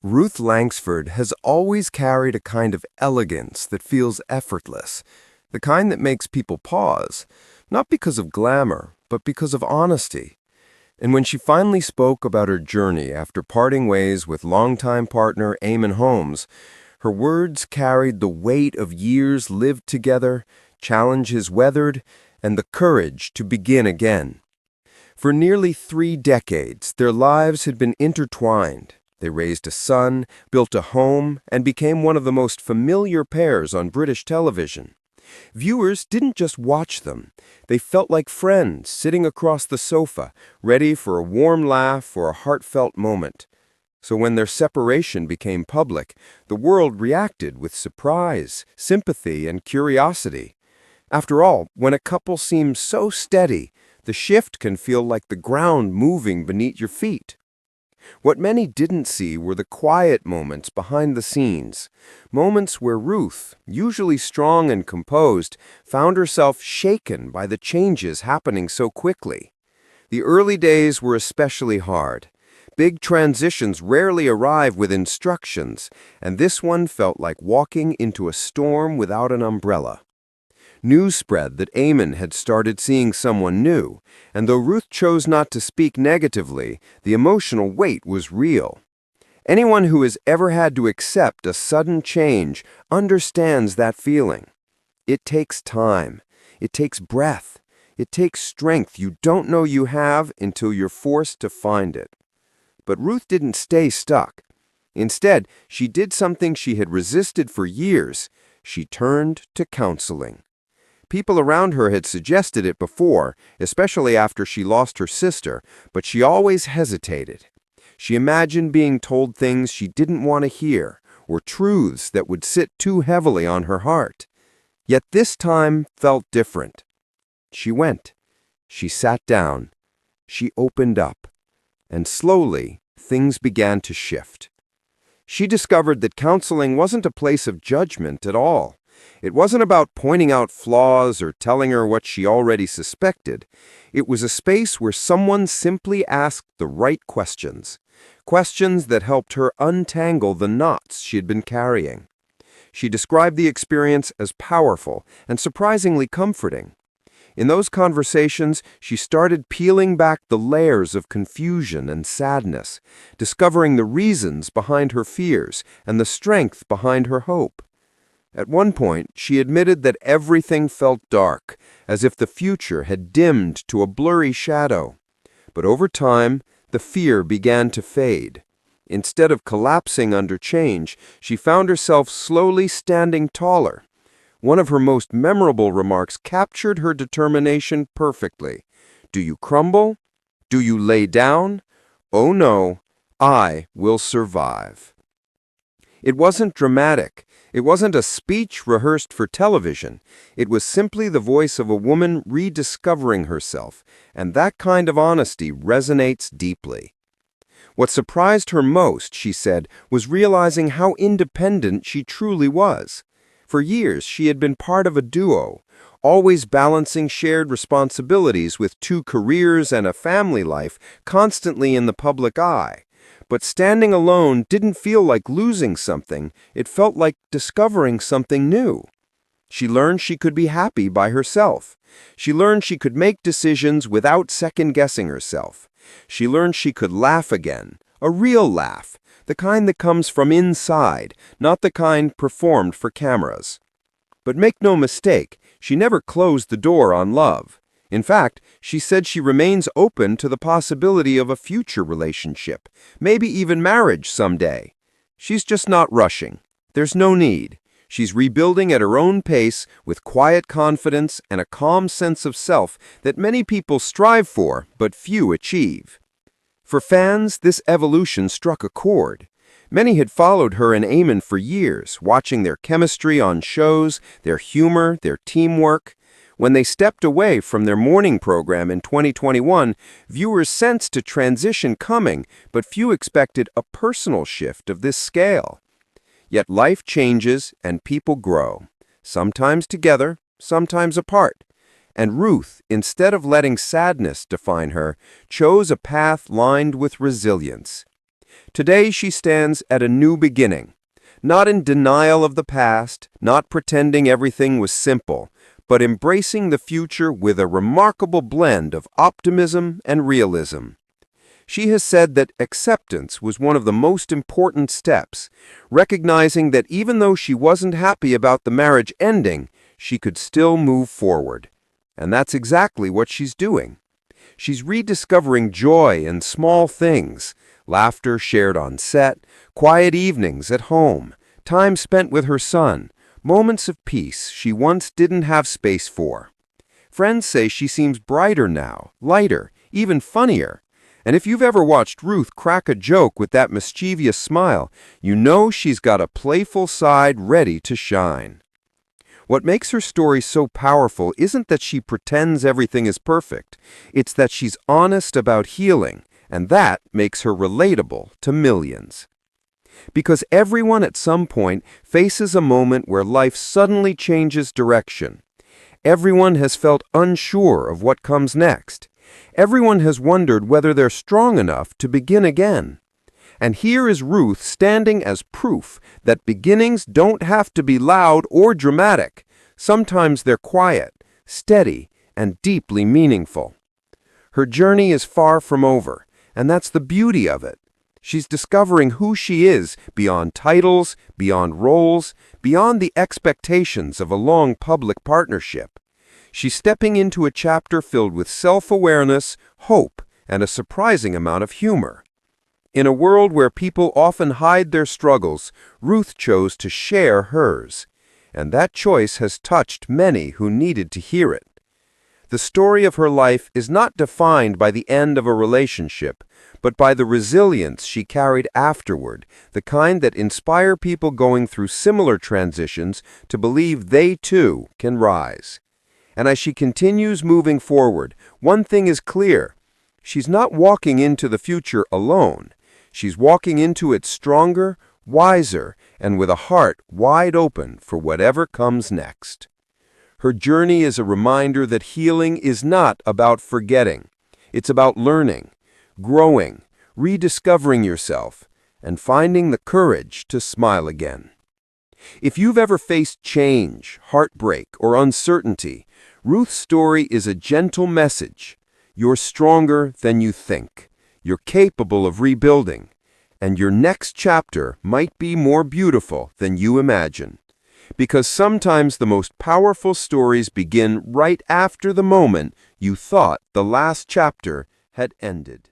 Ruth Langsford has always carried a kind of elegance that feels effortless, the kind that makes people pause, not because of glamour, but because of honesty. And when she finally spoke about her journey after parting ways with longtime partner Eamon Holmes, her words carried the weight of years lived together, challenges weathered, and the courage to begin again. For nearly 3 decades, their lives had been intertwined. They raised a son, built a home, and became one of the most familiar pairs on British television. Viewers didn't just watch them. They felt like friends sitting across the sofa, ready for a warm laugh or a heartfelt moment. So when their separation became public, the world reacted with surprise, sympathy, and curiosity. After all, when a couple seems so steady, the shift can feel like the ground moving beneath your feet. What many didn't see were the quiet moments behind the scenes, moments where Ruth, usually strong and composed, found herself shaken by the changes happening so quickly. The early days were especially hard. Big transitions rarely arrive with instructions, and this one felt like walking into a storm without an umbrella. News spread that Eamon had started seeing someone new, and though Ruth chose not to speak negatively, the emotional weight was real. Anyone who has ever had to accept a sudden change understands that feeling. It takes time. It takes breath. It takes strength you don't know you have until you're forced to find it. But Ruth didn't stay stuck. Instead, she did something she had resisted for years. She turned to counseling. People around her had suggested it before, especially after she lost her sister, but she always hesitated. She imagined being told things she didn't want to hear, or truths that would sit too heavily on her heart. Yet this time felt different. She went. She sat down. She opened up. And slowly, things began to shift. She discovered that counseling wasn't a place of judgment at all. It wasn't about pointing out flaws or telling her what she already suspected. It was a space where someone simply asked the right questions, questions that helped her untangle the knots she had been carrying. She described the experience as powerful and surprisingly comforting. In those conversations, she started peeling back the layers of confusion and sadness, discovering the reasons behind her fears and the strength behind her hope. At one point, she admitted that everything felt dark, as if the future had dimmed to a blurry shadow. But over time, the fear began to fade. Instead of collapsing under change, she found herself slowly standing taller. One of her most memorable remarks captured her determination perfectly. "Do you crumble? Do you lay down? Oh no, I will survive." It wasn't dramatic. It wasn't a speech rehearsed for television. It was simply the voice of a woman rediscovering herself, and that kind of honesty resonates deeply. What surprised her most, she said, was realizing how independent she truly was. For years, she had been part of a duo, always balancing shared responsibilities with 2 careers and a family life constantly in the public eye. But standing alone didn't feel like losing something. It felt like discovering something new. She learned she could be happy by herself. She learned she could make decisions without second-guessing herself. She learned she could laugh again, a real laugh, the kind that comes from inside, not the kind performed for cameras. But make no mistake, she never closed the door on love. In fact, she said she remains open to the possibility of a future relationship, maybe even marriage someday. She's just not rushing. There's no need. She's rebuilding at her own pace with quiet confidence and a calm sense of self that many people strive for, but few achieve. For fans, this evolution struck a chord. Many had followed her and Eamon for years, watching their chemistry on shows, their humor, their teamwork. When they stepped away from their morning program in 2021, viewers sensed a transition coming, but few expected a personal shift of this scale. Yet life changes and people grow, sometimes together, sometimes apart. And Ruth, instead of letting sadness define her, chose a path lined with resilience. Today she stands at a new beginning, not in denial of the past, not pretending everything was simple, but embracing the future with a remarkable blend of optimism and realism. She has said that acceptance was one of the most important steps, recognizing that even though she wasn't happy about the marriage ending, she could still move forward. And that's exactly what she's doing. She's rediscovering joy in small things, laughter shared on set, quiet evenings at home, time spent with her son, moments of peace she once didn't have space for. Friends say she seems brighter now, lighter, even funnier. And if you've ever watched Ruth crack a joke with that mischievous smile, you know she's got a playful side ready to shine. What makes her story so powerful isn't that she pretends everything is perfect. It's that she's honest about healing, and that makes her relatable to millions. Because everyone at some point faces a moment where life suddenly changes direction. Everyone has felt unsure of what comes next. Everyone has wondered whether they're strong enough to begin again. And here is Ruth standing as proof that beginnings don't have to be loud or dramatic. Sometimes they're quiet, steady, and deeply meaningful. Her journey is far from over, and that's the beauty of it. She's discovering who she is beyond titles, beyond roles, beyond the expectations of a long public partnership. She's stepping into a chapter filled with self-awareness, hope, and a surprising amount of humor. In a world where people often hide their struggles, Ruth chose to share hers. And that choice has touched many who needed to hear it. The story of her life is not defined by the end of a relationship, but by the resilience she carried afterward, the kind that inspire people going through similar transitions to believe they too can rise. And as she continues moving forward, one thing is clear. She's not walking into the future alone. She's walking into it stronger, wiser, and with a heart wide open for whatever comes next. Her journey is a reminder that healing is not about forgetting. It's about learning, growing, rediscovering yourself, and finding the courage to smile again. If you've ever faced change, heartbreak, or uncertainty, Ruth's story is a gentle message. You're stronger than you think. You're capable of rebuilding. And your next chapter might be more beautiful than you imagine. Because sometimes the most powerful stories begin right after the moment you thought the last chapter had ended.